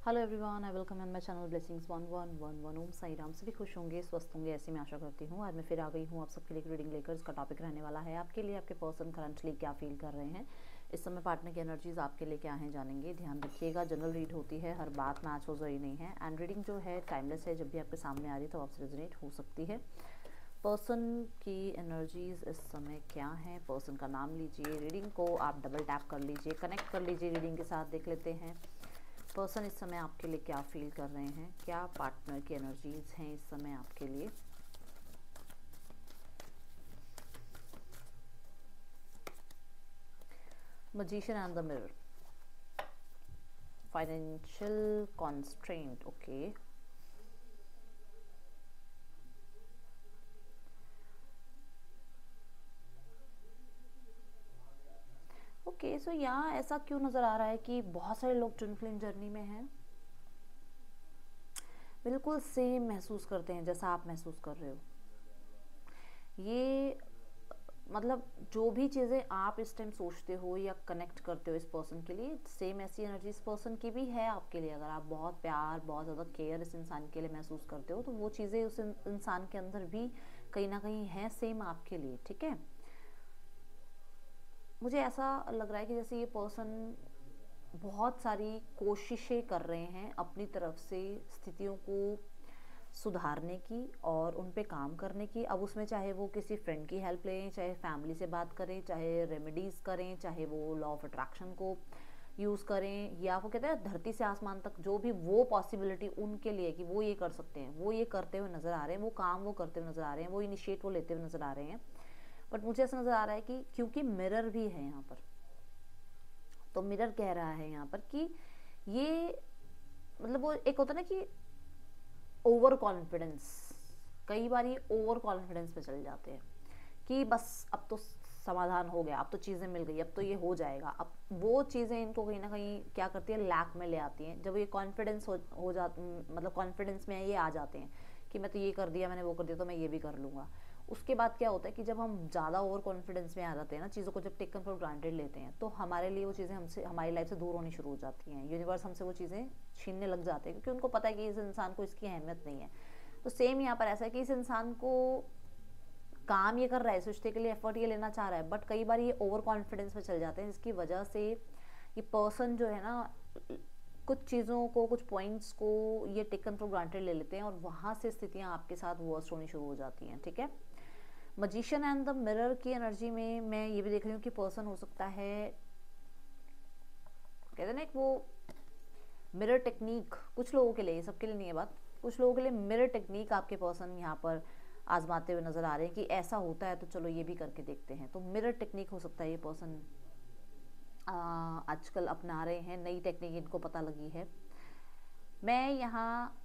Hello everyone, I welcome on my channel blessings 1111 ओम साई राम। सभी खुश होंगे, स्वस्थ होंगे, ऐसी मैं आशा करती हूँ। आज मैं फिर आ गई हूँ आप सबके लिए रीडिंग लेकर। इसका टॉपिक रहने वाला है आपके लिए आपके पर्सन करंटली क्या फील कर रहे हैं इस समय, पार्टनर की एनर्जीज आपके लिए क्या हैं जानेंगे। ध्यान रखिएगा, जनरल रीड होती है, हर बात मैच हो जरूरी नहीं है। एंड रीडिंग जो है टाइमलेस है, जब भी आपके सामने आ रही है तो आपसे रेजोनेट हो सकती है। पर्सन की एनर्जीज इस समय क्या है, पर्सन का नाम लीजिए, रीडिंग को आप डबल टैप कर लीजिए, कनेक्ट कर लीजिए रीडिंग के साथ। देख लेते हैं पर्सन इस समय आपके लिए क्या फील कर रहे हैं, क्या पार्टनर की एनर्जीज हैं इस समय आपके लिए। Magician and the mirror, financial constraint, okay. Okay, so यहाँ ऐसा क्यों नज़र आ रहा है कि बहुत सारे लोग ट्विन फ्लेम जर्नी में हैं, बिल्कुल सेम महसूस करते हैं जैसा आप महसूस कर रहे हो। ये मतलब जो भी चीज़ें आप इस टाइम सोचते हो या कनेक्ट करते हो इस पर्सन के लिए, सेम ऐसी एनर्जी इस पर्सन की भी है आपके लिए। अगर आप बहुत प्यार, बहुत ज़्यादा केयर इस इंसान के लिए महसूस करते हो तो वो चीज़ें उस इंसान के अंदर भी कहीं ना कहीं हैं सेम आपके लिए, ठीक है। मुझे ऐसा लग रहा है कि जैसे ये पर्सन बहुत सारी कोशिशें कर रहे हैं अपनी तरफ से स्थितियों को सुधारने की और उन पे काम करने की। अब उसमें चाहे वो किसी फ्रेंड की हेल्प लें, चाहे फैमिली से बात करें, चाहे रेमेडीज़ करें, चाहे वो लॉ ऑफ अट्रैक्शन को यूज़ करें, या वो कहते हैं धरती से आसमान तक जो भी वो पॉसिबिलिटी उनके लिए कि वो ये कर सकते हैं, वो ये करते हुए नज़र आ रहे हैं, वो काम वो करते हुए नज़र आ रहे हैं, वो इनिशिएट वो लेते हुए नज़र आ रहे हैं। बट मुझे ऐसा नज़र आ रहा है कि क्योंकि मिरर भी है यहाँ पर, तो मिरर कह रहा है यहाँ पर कि ये मतलब वो एक होता है ना कि ओवर कॉन्फिडेंस, कई बार ये ओवर कॉन्फिडेंस पे चले जाते हैं कि बस अब तो समाधान हो गया, अब तो चीज़ें मिल गई, अब तो ये हो जाएगा। अब वो चीज़ें इनको कहीं ना कहीं क्या करती है, लैक में ले आती हैं। जब ये कॉन्फिडेंस हो जा मतलब कॉन्फिडेंस में ये आ जाते हैं कि मैं तो ये कर दिया, मैंने वो कर दिया, तो मैं ये भी कर लूँगा। उसके बाद क्या होता है कि जब हम ज़्यादा ओवर कॉन्फिडेंस में आ जाते हैं ना, चीज़ों को जब टेकन फॉर ग्रांटेड लेते हैं, तो हमारे लिए वो चीज़ें हमसे, हमारी लाइफ से दूर होनी शुरू हो जाती हैं। यूनिवर्स हमसे वो चीज़ें छीनने लग जाते हैं क्योंकि उनको पता है कि इस इंसान को इसकी अहमियत नहीं है। तो सेम यहाँ पर ऐसा है कि इस इंसान को काम ये कर रहा है, इस रिश्ते के लिए एफर्ट ये लेना चाह रहा है, बट कई बार ये ओवर कॉन्फिडेंस में चल जाते हैं, जिसकी वजह से ये पर्सन जो है ना, कुछ चीज़ों को, कुछ पॉइंट्स को ये टेकन फॉर ग्रांटेड ले लेते हैं और वहाँ से स्थितियाँ आपके साथ वर्स्ट होनी शुरू हो जाती हैं, ठीक है। मजिशियन एंड द मिरर की एनर्जी में मैं ये भी देख रही हूँ कि पर्सन हो सकता है, कहते हैं ना एक वो मिरर टेक्निक, कुछ लोगों के लिए, ये सबके लिए नहीं है बात, कुछ लोगों के लिए मिरर टेक्निक आपके पर्सन यहाँ पर आजमाते हुए नजर आ रहे हैं कि ऐसा होता है तो चलो ये भी करके देखते हैं। तो मिरर टेक्निक हो सकता है ये पर्सन आजकल अपना रहे हैं, नई टेक्निक इनको पता लगी है। मैं यहाँ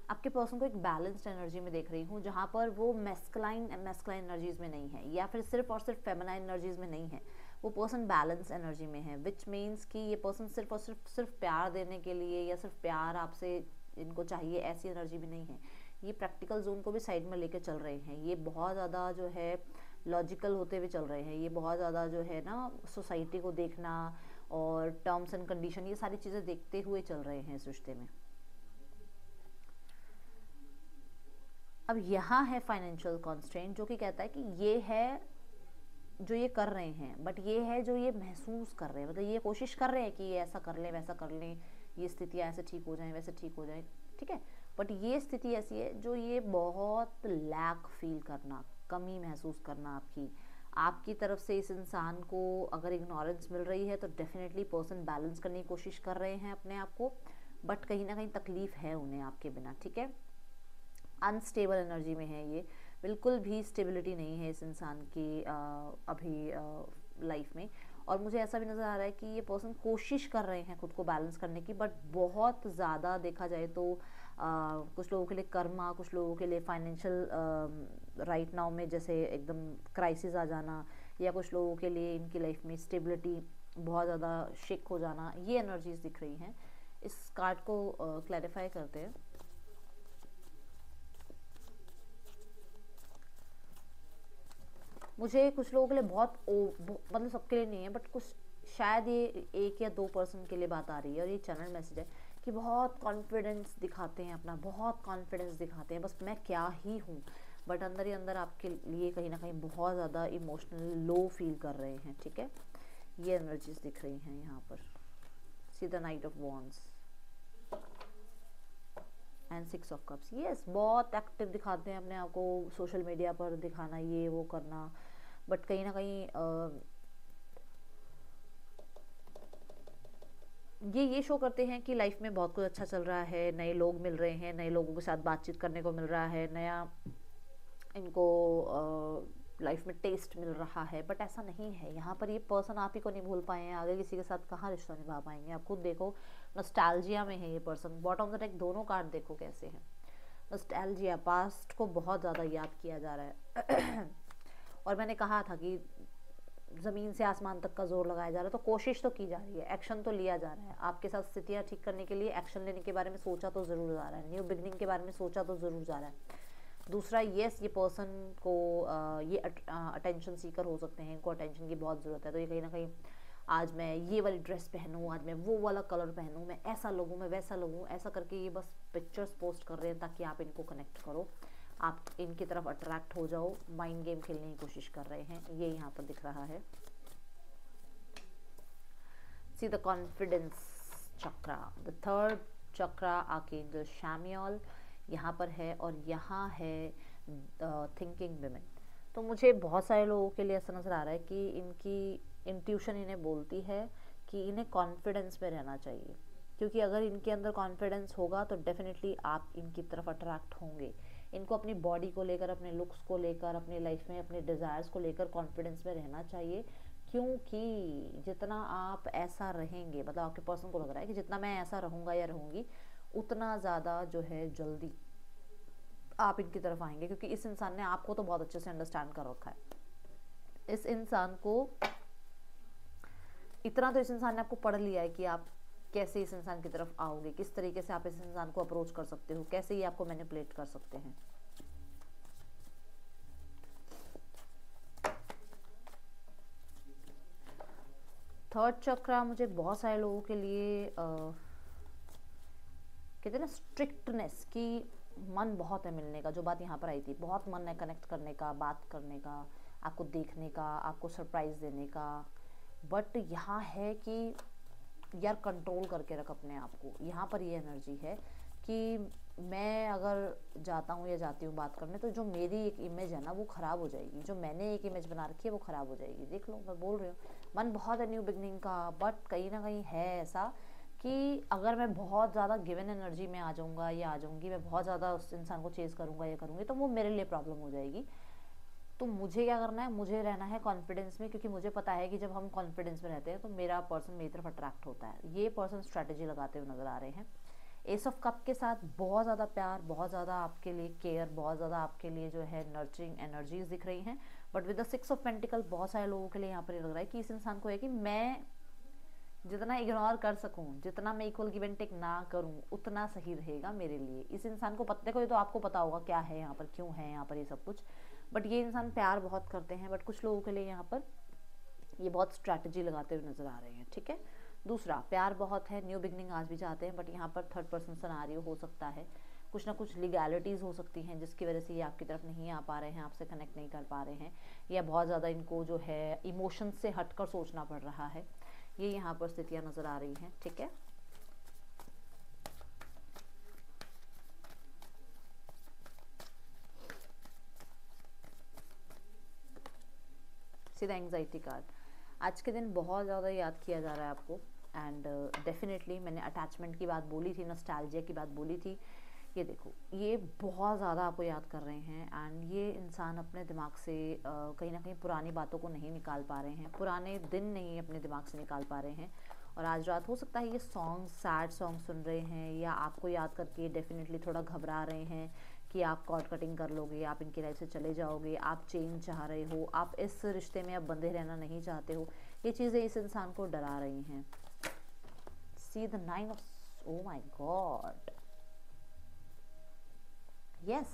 आपके पर्सन को एक बैलेंस्ड एनर्जी में देख रही हूँ, जहाँ पर वो मैस्कुलाइन एनर्जीज में नहीं है या फिर सिर्फ और सिर्फ फेमिनाइन एनर्जीज में नहीं है। वो पर्सन बैलेंस एनर्जी में है, विच मीन्स कि ये पर्सन सिर्फ और सिर्फ प्यार देने के लिए या सिर्फ प्यार आपसे इनको चाहिए, ऐसी एनर्जी भी नहीं है। ये प्रैक्टिकल जोन को भी साइड में लेकर चल रहे हैं, ये बहुत ज़्यादा जो है लॉजिकल होते हुए चल रहे हैं, ये बहुत ज़्यादा जो है ना सोसाइटी को देखना और टर्म्स एंड कंडीशन, ये सारी चीज़ें देखते हुए चल रहे हैं इस रिश्ते में। अब यहाँ है फाइनेंशियल कॉन्स्ट्रेंट, जो कि कहता है कि ये है जो ये कर रहे हैं, बट ये है जो ये महसूस कर रहे हैं, मतलब ये कोशिश कर रहे हैं कि ये ऐसा कर लें, वैसा कर लें, ये स्थितियाँ ऐसे ठीक हो जाएं, वैसे ठीक हो जाएं, ठीक है। बट ये स्थिति ऐसी है जो ये बहुत लैक फील करना, कमी महसूस करना आपकी आपकी तरफ से इस इंसान को अगर इग्नोरेंस मिल रही है तो डेफिनेटली पर्सन बैलेंस करने की कोशिश कर रहे हैं अपने आप को, बट कहीं ना कहीं तकलीफ है उन्हें आपके बिना, ठीक है। अनस्टेबल एनर्जी में है ये, बिल्कुल भी स्टेबिलिटी नहीं है इस इंसान की अभी लाइफ में। और मुझे ऐसा भी नज़र आ रहा है कि ये पर्सन कोशिश कर रहे हैं खुद को बैलेंस करने की, बट बहुत ज़्यादा देखा जाए तो कुछ लोगों के लिए कर्मा, कुछ लोगों के लिए फाइनेंशियल राइट नाउ में जैसे एकदम क्राइसिस आ जाना, या कुछ लोगों के लिए इनकी लाइफ में स्टेबिलिटी बहुत ज़्यादा शेक हो जाना, ये एनर्जीज दिख रही हैं। इस कार्ड को क्लैरिफाई करते हैं। मुझे कुछ लोगों के लिए बहुत मतलब सबके लिए नहीं है, बट कुछ शायद ये 1 या 2% के लिए बात आ रही है, और ये चैनल मैसेज है कि बहुत कॉन्फिडेंस दिखाते हैं अपना, बहुत कॉन्फिडेंस दिखाते हैं, बस मैं क्या ही हूँ, बट अंदर ही अंदर आपके लिए कहीं ना कहीं बहुत ज़्यादा इमोशनल लो फील कर रहे हैं, ठीक है। ये एनर्जीज दिख रही हैं यहाँ पर। See the night of wands and 6 of cups. Yes, बहुत एक्टिव दिखाते हैं अपने आप को, सोशल मीडिया पर दिखाना, ये वो करना, बट कहीं ना कहीं ये शो करते हैं कि लाइफ में बहुत कुछ अच्छा चल रहा है, नए लोग मिल रहे हैं, नए लोगों के साथ बातचीत करने को मिल रहा है, नया इनको लाइफ में टेस्ट मिल रहा है, बट ऐसा नहीं है। यहाँ पर ये पर्सन आप ही को नहीं भूल पाए हैं, आगे किसी के साथ कहाँ रिश्ता निभा पाएंगे। आप खुद देखो, नॉस्टैल्जिया में है ये person. Bottom of the deck दोनों कार्ड देखो कैसे हैं। नॉस्टैल्जिया, पास्ट को बहुत ज़्यादा याद किया जा रहा है और मैंने कहा था कि ज़मीन से आसमान तक का जोर लगाया जा रहा है, तो कोशिश तो की जा रही है, एक्शन तो लिया जा रहा है। आपके साथ स्थितियाँ ठीक करने के लिए एक्शन लेने के बारे में सोचा तो ज़रूर जा रहा है, न्यू बिगनिंग के बारे में सोचा तो ज़रूर जा रहा है। दूसरा, येस, ये पर्सन को ये अटेंशन सीकर हो सकते हैं, इनको अटेंशन की बहुत ज़रूरत है, तो ये कहीं ना कहीं आज मैं ये वाली ड्रेस पहनूँ, आज मैं वो वाला कलर पहनूँ, मैं ऐसा लगूँ, मैं वैसा लगूँ, ऐसा करके ये बस पिक्चर्स पोस्ट कर रहे हैं ताकि आप इनको कनेक्ट करो, आप इनकी तरफ अट्रैक्ट हो जाओ, माइंड गेम खेलने की कोशिश कर रहे हैं, ये यहाँ पर दिख रहा है। See the confidence chakra, the third chakra archangel Chamuel यहाँ पर है, और यहाँ है थिंकिंग विमेन। तो मुझे बहुत सारे लोगों के लिए ऐसा नज़र आ रहा है कि इनकी इंट्यूशन इन्हें बोलती है कि इन्हें कॉन्फिडेंस में रहना चाहिए, क्योंकि अगर इनके अंदर कॉन्फिडेंस होगा तो डेफिनेटली आप इनकी तरफ अट्रैक्ट होंगे। इनको अपनी बॉडी को लेकर, अपने लुक्स को लेकर, अपनी लाइफ में अपने डिज़ायर्स को लेकर कॉन्फिडेंस में रहना चाहिए, क्योंकि जितना आप ऐसा रहेंगे, मतलब आपके पर्सन को लग रहा है कि जितना मैं ऐसा रहूँगा या रहूँगी, उतना ज़्यादा जो है जल्दी आप इनकी तरफ आएंगे, क्योंकि इस इंसान ने आपको तो बहुत अच्छे से अंडरस्टैंड कर रखा है। इस इंसान को इतना तो इस इंसान ने आपको पढ़ लिया है कि आप कैसे इस इंसान की तरफ आओगे, किस तरीके से आप इस इंसान को अप्रोच कर सकते हो, कैसे ये आपको मैनिपुलेट कर सकते हैं। थर्ड चक्रा मुझे बहुत सारे लोगों के लिए कहते हैं ना स्ट्रिक्टनेस की, मन बहुत है मिलने का, जो बात यहाँ पर आई थी, बहुत मन है कनेक्ट करने का, बात करने का, आपको देखने का, आपको सरप्राइज़ देने का, बट यहाँ है कि यार कंट्रोल करके रख अपने आप को। यहाँ पर ये एनर्जी है कि मैं अगर जाता हूँ या जाती हूँ बात करने, तो जो मेरी एक इमेज है ना वो ख़राब हो जाएगी, जो मैंने एक इमेज बना रखी है वो ख़राब हो जाएगी। देख लो, मैं बोल रही हूँ मन बहुत है न्यू बिगनिंग का, बट कहीं ना कहीं है ऐसा कि अगर मैं बहुत ज़्यादा गिवन एनर्जी में आ जाऊँगा या आ जाऊँगी, मैं बहुत ज़्यादा उस इंसान को चेज़ करूँगा या करूँगी, तो वो मेरे लिए प्रॉब्लम हो जाएगी। तो मुझे क्या करना है, मुझे रहना है कॉन्फिडेंस में, क्योंकि मुझे पता है कि जब हम कॉन्फिडेंस में रहते हैं तो मेरा पर्सन मेरी तरफ अट्रैक्ट होता है। ये पर्सन स्ट्रैटेजी लगाते हुए नज़र आ रहे हैं। एस ऑफ कप के साथ बहुत ज़्यादा प्यार, बहुत ज़्यादा आपके लिए केयर, बहुत ज़्यादा आपके लिए जो है नर्चरिंग एनर्जीज दिख रही हैं, but with the 6 of pentacle बहुत सारे लोगों के लिए यहाँ पर ये लग रहा है कि इस इंसान को है कि मैं जितना इग्नोर कर सकूं, जितना मैं इक्वल गिव एंड टेक ना करूं, उतना सही रहेगा मेरे लिए। इस इंसान को पता, देखो ये तो आपको पता होगा क्या है यहाँ पर, क्यों है यहाँ पर ये सब कुछ, बट ये इंसान प्यार बहुत करते हैं, बट कुछ लोगों के लिए यहाँ पर ये बहुत स्ट्रैटेजी लगाते हुए नजर आ रहे हैं, ठीक है। दूसरा, प्यार बहुत है, न्यू बिगनिंग आज भी चाहते हैं, बट यहाँ पर थर्ड पर्सन सिनेरियो हो सकता है, कुछ ना कुछ लीगैलिटीज़ हो सकती हैं जिसकी वजह से ये आपकी तरफ नहीं आ पा रहे हैं, आपसे कनेक्ट नहीं कर पा रहे हैं, या बहुत ज़्यादा इनको जो है इमोशंस से हटकर सोचना पड़ रहा है। ये यहाँ पर स्थितियाँ नज़र आ रही हैं, ठीक है। सीधा एंग्जाइटी कार्ड, आज के दिन बहुत ज़्यादा याद किया जा रहा है आपको, एंड डेफिनेटली मैंने अटैचमेंट की बात बोली थी, नॉस्टैल्जिया की बात बोली थी। ये देखो, ये बहुत ज़्यादा आपको याद कर रहे हैं, एंड ये इंसान अपने दिमाग से कहीं ना कहीं पुरानी बातों को नहीं निकाल पा रहे हैं, पुराने दिन नहीं अपने दिमाग से निकाल पा रहे हैं, और आज रात हो सकता है ये सॉन्ग, सैड सॉन्ग सुन रहे हैं, या आपको याद करके डेफिनेटली थोड़ा घबरा रहे हैं कि आप कॉर्ड कटिंग कर लोगे, आप इनकी लाइफ से चले जाओगे, आप चेंज चाह रहे हो, आप इस रिश्ते में अब बंधे रहना नहीं चाहते हो। ये चीज़ें इस इंसान को डरा रही हैं। See the 9 of, oh my God, yes,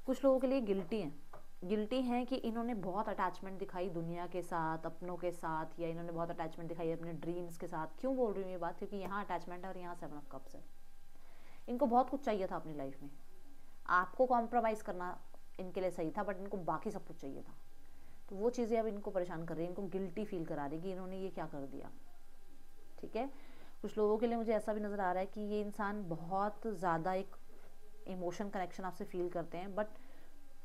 कुछ लोगों के लिए गिल्टी हैं, गिल्टी हैं कि इन्होंने बहुत अटैचमेंट दिखाई दुनिया के साथ, अपनों के साथ, या इन्होंने बहुत अटैचमेंट दिखाई अपने ड्रीम्स के साथ। क्यों बोल रही हूँ ये बात? क्योंकि यहाँ अटैचमेंट है और यहाँ 7 ऑफ कप्स है। इनको बहुत कुछ चाहिए था अपनी लाइफ में, आपको कॉम्प्रोमाइज़ करना इनके लिए सही था, बट इनको बाकी सब कुछ चाहिए था। तो वो चीज़ें अब इनको परेशान कर रही है, इनको गिल्टी फील करा रही कि इन्होंने ये क्या कर दिया। ठीक है, कुछ लोगों के लिए मुझे ऐसा भी नज़र आ रहा है कि ये इंसान बहुत ज़्यादा एक इमोशन कनेक्शन आपसे फील करते हैं, बट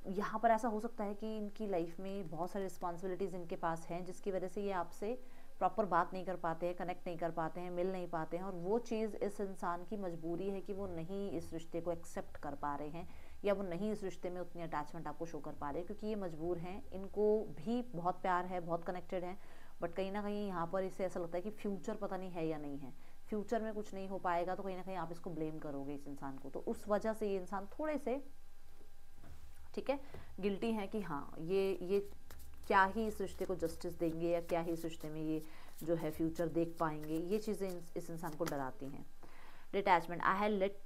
यहाँ पर ऐसा हो सकता है कि इनकी लाइफ में बहुत सारी रिस्पॉन्सिबिलिटीज़ इनके पास हैं, जिसकी वजह से ये आपसे प्रॉपर बात नहीं कर पाते हैं, कनेक्ट नहीं कर पाते हैं, मिल नहीं पाते हैं। और वो चीज़ इस इंसान की मजबूरी है कि वो नहीं इस रिश्ते को एक्सेप्ट कर पा रहे हैं, या वो नहीं इस रिश्ते में उतनी अटैचमेंट आपको शो कर पा रहे हैं, क्योंकि ये मजबूर हैं। इनको भी बहुत प्यार है, बहुत कनेक्टेड हैं, बट कहीं ना कहीं यहाँ पर इसे ऐसा लगता है कि फ्यूचर पता नहीं है या नहीं है, फ्यूचर में कुछ नहीं हो पाएगा तो कहीं ना कहीं आप इसको ब्लेम करोगे इस इंसान को। तो उस वजह से ये इंसान थोड़े से, ठीक है, गिल्टी है कि हाँ ये क्या ही इस रिश्ते को जस्टिस देंगे, या क्या ही इस रिश्ते में ये जो है फ्यूचर देख पाएंगे। ये चीज़ें इस इंसान को डराती हैं। Detachment, I had let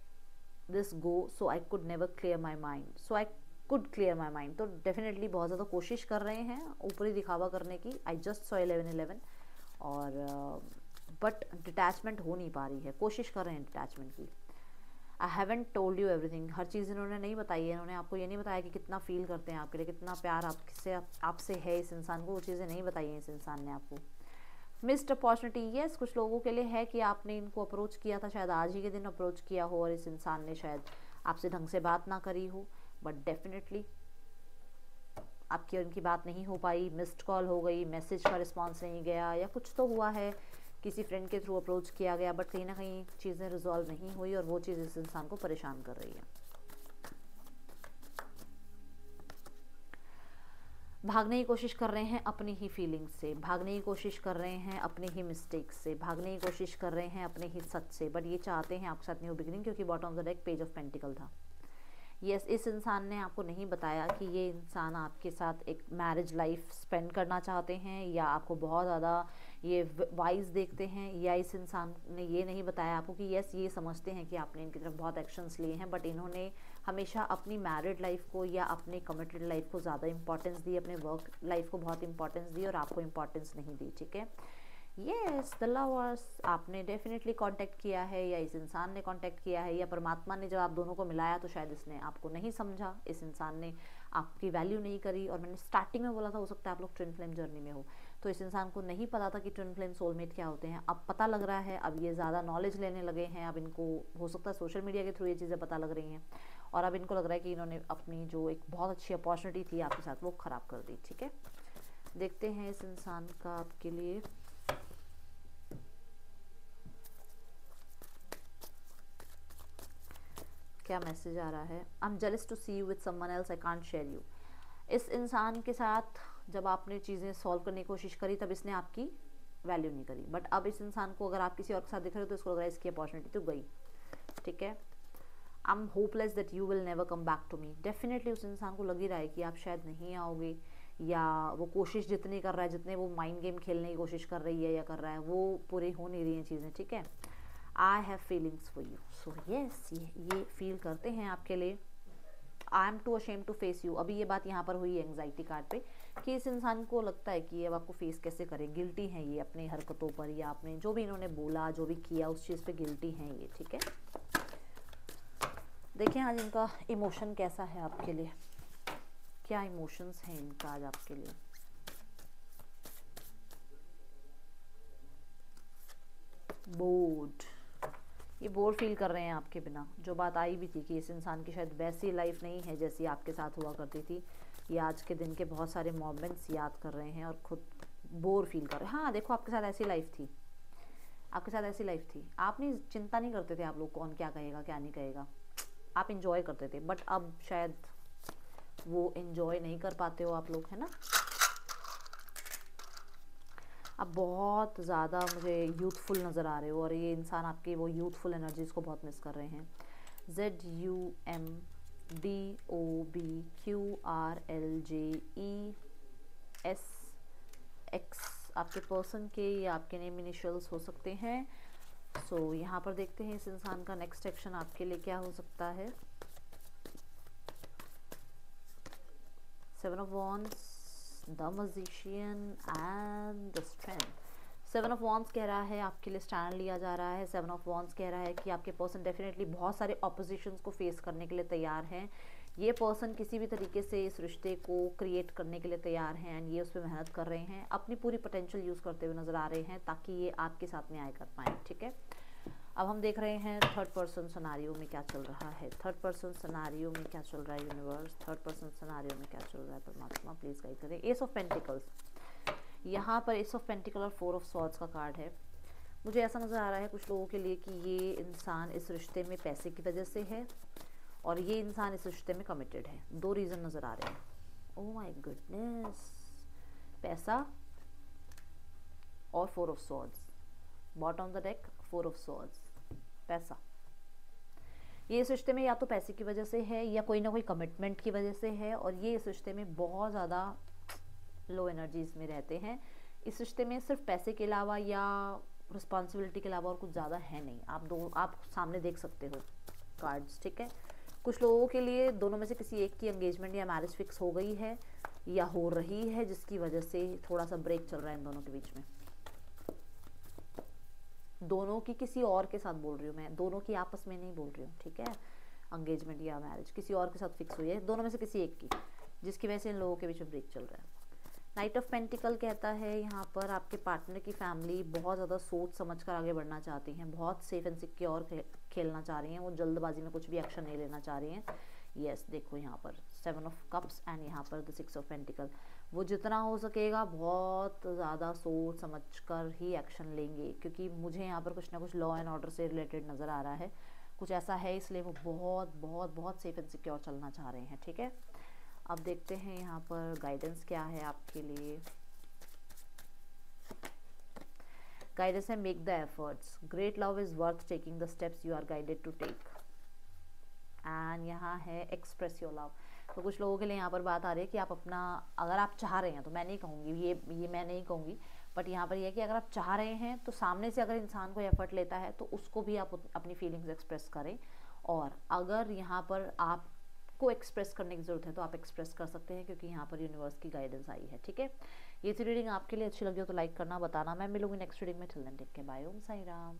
this go so I could never clear my mind, so I could clear my mind. तो डेफिनेटली बहुत ज़्यादा कोशिश कर रहे हैं ऊपरी दिखावा करने की। आई जस्ट सॉ 11-11, और बट डिटैचमेंट हो नहीं पा रही है, कोशिश कर रहे हैं डिटैचमेंट की। I haven't told you everything, हर चीज़ इन्होंने नहीं बताई है, इन्होंने आपको ये नहीं बताया कि कितना फील करते हैं आपके लिए, कितना प्यार आपसे है इस इंसान को, वो चीज़ें नहीं बताई हैं इस इंसान ने आपको। मिस्ड अपॉर्चुनिटी, यस, कुछ लोगों के लिए है कि आपने इनको अप्रोच किया था, शायद आज ही के दिन अप्रोच किया हो, और इस इंसान ने शायद आपसे ढंग से बात ना करी हो, बट डेफिनेटली आपकी और इनकी बात नहीं हो पाई, मिस्ड कॉल हो गई, मैसेज का रिस्पॉन्स नहीं गया, या कुछ तो हुआ है, किसी फ्रेंड के थ्रू अप्रोच किया गया, बट कहीं ना कहीं चीज़ें रिजॉल्व नहीं हुई, और वो चीज़ इस इंसान को परेशान कर रही है। भागने की कोशिश कर रहे हैं अपनी ही फीलिंग्स से, भागने की कोशिश कर रहे हैं अपने ही मिस्टेक्स से, भागने की कोशिश कर रहे हैं अपने ही सच से, बट ये चाहते हैं आपके साथ न्यू बिगिनिंग, क्योंकि bottom of the deck page of pentacle था। यस, इस इंसान ने आपको नहीं बताया कि ये इंसान आपके साथ एक मैरिज लाइफ स्पेंड करना चाहते हैं, या आपको बहुत ज़्यादा ये वाइज देखते हैं, या इस इंसान ने ये नहीं बताया आपको कि यस ये समझते हैं कि आपने इनकी तरफ बहुत एक्शंस लिए हैं, बट इन्होंने हमेशा अपनी मैरिड लाइफ को या अपने कमिटेड लाइफ को ज़्यादा इंपॉर्टेंस दी, अपने वर्क लाइफ को बहुत इंपॉर्टेंस दी, और आपको इंपॉर्टेंस नहीं दी। ठीक है, यस, द लवर्स, आपने डेफिनेटली कांटेक्ट किया है, या इस इंसान ने कांटेक्ट किया है, या परमात्मा ने जब आप दोनों को मिलाया तो शायद इसने आपको नहीं समझा, इस इंसान ने आपकी वैल्यू नहीं करी। और मैंने स्टार्टिंग में बोला था हो सकता है आप लोग ट्विन फ्लेम जर्नी में हो, तो इस इंसान को नहीं पता था कि ट्विन फ्लेम सोलमेट क्या होते हैं। अब पता लग रहा है, अब ये ज़्यादा नॉलेज लेने लगे हैं, अब इनको हो सकता है सोशल मीडिया के थ्रू ये चीज़ें पता लग रही हैं, और अब इनको लग रहा है कि इन्होंने अपनी जो एक बहुत अच्छी अपॉर्चुनिटी थी आपके साथ वो ख़राब कर दी। ठीक है, देखते हैं इस इंसान का आपके लिए क्या मैसेज आ रहा है। I am jealous to see you with someone else, I can't share you. इस इंसान के साथ जब आपने चीज़ें सॉल्व करने की कोशिश करी तब इसने आपकी वैल्यू नहीं करी, बट अब इस इंसान को अगर आप किसी और के साथ दिख रहे हो तो इसको लग रहा है इसकी अपॉर्चुनिटी तो गई। ठीक है, I am hopeless that you will never come back to me. Definitely उस इंसान को लग ही रहा है कि आप शायद नहीं आओगे, या वो कोशिश जितनी कर रहा है, जितने वो माइंड गेम खेलने की कोशिश कर रही है या कर रहा है, वो पूरी हो नहीं रही हैं चीज़ें। ठीक है, I have feelings for you, so yes, ये फील करते हैं आपके लिए। I am too ashamed to face you, अभी ये बात यहाँ पर हुई है एंग्जाइटी कार्ड पे, कि इस इंसान को लगता है कि अब आपको फेस कैसे करें, गिल्टी हैं ये अपनी हरकतों पर, या आपने जो भी इन्होंने बोला, जो भी किया उस चीज़ पे गिल्टी हैं ये। ठीक है, देखें आज इनका इमोशन कैसा है आपके लिए, क्या इमोशंस हैं इनका आज आपके लिए। बोर्ड, ये बोर फील कर रहे हैं आपके बिना। जो बात आई भी थी कि इस इंसान की शायद वैसी लाइफ नहीं है जैसी आपके साथ हुआ करती थी, ये आज के दिन के बहुत सारे मोमेंट्स याद कर रहे हैं और खुद बोर फील कर रहे हैं। हाँ देखो, आपके साथ ऐसी लाइफ थी, आपके साथ ऐसी लाइफ थी, आप नहीं चिंता नहीं करते थे आप लोग कौन क्या कहेगा क्या नहीं कहेगा, आप इंजॉय करते थे, बट अब शायद वो इंजॉय नहीं कर पाते हो आप लोग, है ना। अब बहुत ज़्यादा मुझे यूथफुल नज़र आ रहे हो, और ये इंसान आपकी वो यूथफुल एनर्जीज़ को बहुत मिस कर रहे हैं। ZUMDOBQRLJESX आपके पर्सन के या आपके नेम इनिशियल्स हो सकते हैं। सो यहाँ पर देखते हैं इस इंसान का नेक्स्ट एक्शन आपके लिए क्या हो सकता है। Seven of wands, the magician and the strength. Seven of wands कह रहा है आपके लिए स्टैंड लिया जा रहा है। सेवन ऑफ वॉन्ड्स कह रहा है कि आपके पर्सन डेफिनेटली बहुत सारे ऑपोजिशंस को फेस करने के लिए तैयार हैं। ये पर्सन किसी भी तरीके से इस रिश्ते को क्रिएट करने के लिए तैयार हैं एंड ये उस पर मेहनत कर रहे हैं, अपनी पूरी पोटेंशियल यूज़ करते हुए नज़र आ रहे हैं ताकि ये आपके साथ न्याय कर पाएँ। ठीक है, अब हम देख रहे हैं थर्ड पर्सन सिनेरियो में क्या चल रहा है। थर्ड पर्सन सिनेरियो में क्या चल रहा है यूनिवर्स, थर्ड पर्सन सिनेरियो में क्या चल रहा है परमात्मा, प्लीज़ गाइड करें। एस ऑफ पेंटिकल्स, यहाँ पर एस ऑफ पेंटिकल और फोर ऑफ सॉर्ड्स का कार्ड है। मुझे ऐसा नज़र आ रहा है कुछ लोगों के लिए कि ये इंसान इस रिश्ते में पैसे की वजह से है और ये इंसान इस रिश्ते में कमिटेड है। दो रीज़न नज़र आ रहे हैं। ओह माय गुडनेस, पैसा और four of swords, bottom of the deck four of swords, पैसा। ये इस रिश्ते में या तो पैसे की वजह से है या कोई ना कोई कमिटमेंट की वजह से है और ये इस रिश्ते में बहुत ज़्यादा लो एनर्जीज में रहते हैं। इस रिश्ते में सिर्फ पैसे के अलावा या रिस्पॉन्सिबिलिटी के अलावा और कुछ ज़्यादा है नहीं। आप सामने देख सकते हो कार्ड्स। ठीक है, कुछ लोगों के लिए दोनों में से किसी एक की एंगेजमेंट या मैरिज फिक्स हो गई है या हो रही है, जिसकी वजह से थोड़ा सा ब्रेक चल रहा है इन दोनों के बीच में। दोनों की किसी और के साथ बोल रही हूँ मैं, दोनों की आपस में नहीं बोल रही हूँ। ठीक है, एंगेजमेंट या मैरिज किसी और के साथ फिक्स हुई है, दोनों में से किसी एक की, जिसकी वजह से इन लोगों के बीच में ब्रेक चल रहा है। नाइट ऑफ पेंटिकल कहता है यहाँ पर आपके पार्टनर की फैमिली बहुत ज़्यादा सोच समझ कर आगे बढ़ना चाहती हैं, बहुत सेफ एंड सिक्योर खेलना चाह रही हैं, वो जल्दबाजी में कुछ भी एक्शन नहीं लेना चाह रही हैं। यस, देखो यहाँ पर सेवन ऑफ कप्स एंड यहाँ पर द सिक्स ऑफ पेंटिकल। वो जितना हो सकेगा बहुत ज़्यादा सोच समझ कर ही एक्शन लेंगे, क्योंकि मुझे यहाँ पर कुछ ना कुछ लॉ एंड ऑर्डर से रिलेटेड नज़र आ रहा है, कुछ ऐसा है, इसलिए वो बहुत बहुत बहुत सेफ एंड सिक्योर चलना चाह रहे हैं। ठीक है, अब देखते हैं यहाँ पर गाइडेंस क्या है आपके लिए। गाइडेंस है make the efforts, great love is worth taking the steps you are guided to take. And यहाँ है एक्सप्रेस योर लव। तो कुछ लोगों के लिए यहाँ पर बात आ रही है कि आप अपना, अगर आप चाह रहे हैं तो मैं नहीं कहूँगी, ये मैं नहीं कहूँगी, बट यहाँ पर यह है कि अगर आप चाह रहे हैं तो सामने से अगर इंसान कोई एफर्ट लेता है तो उसको भी आप अपनी फीलिंग्स एक्सप्रेस करें। और अगर यहाँ पर आप को एक्सप्रेस करने की ज़रूरत है तो आप एक्सप्रेस कर सकते हैं, क्योंकि यहाँ पर यूनिवर्स की गाइडेंस आई है। ठीक है, ये थी रीडिंग, आपके लिए अच्छी लगी हो तो लाइक करना, बताना। मैं मिलूंगी नेक्स्ट रीडिंग में। Till then take care, bye, Om Sai Ram.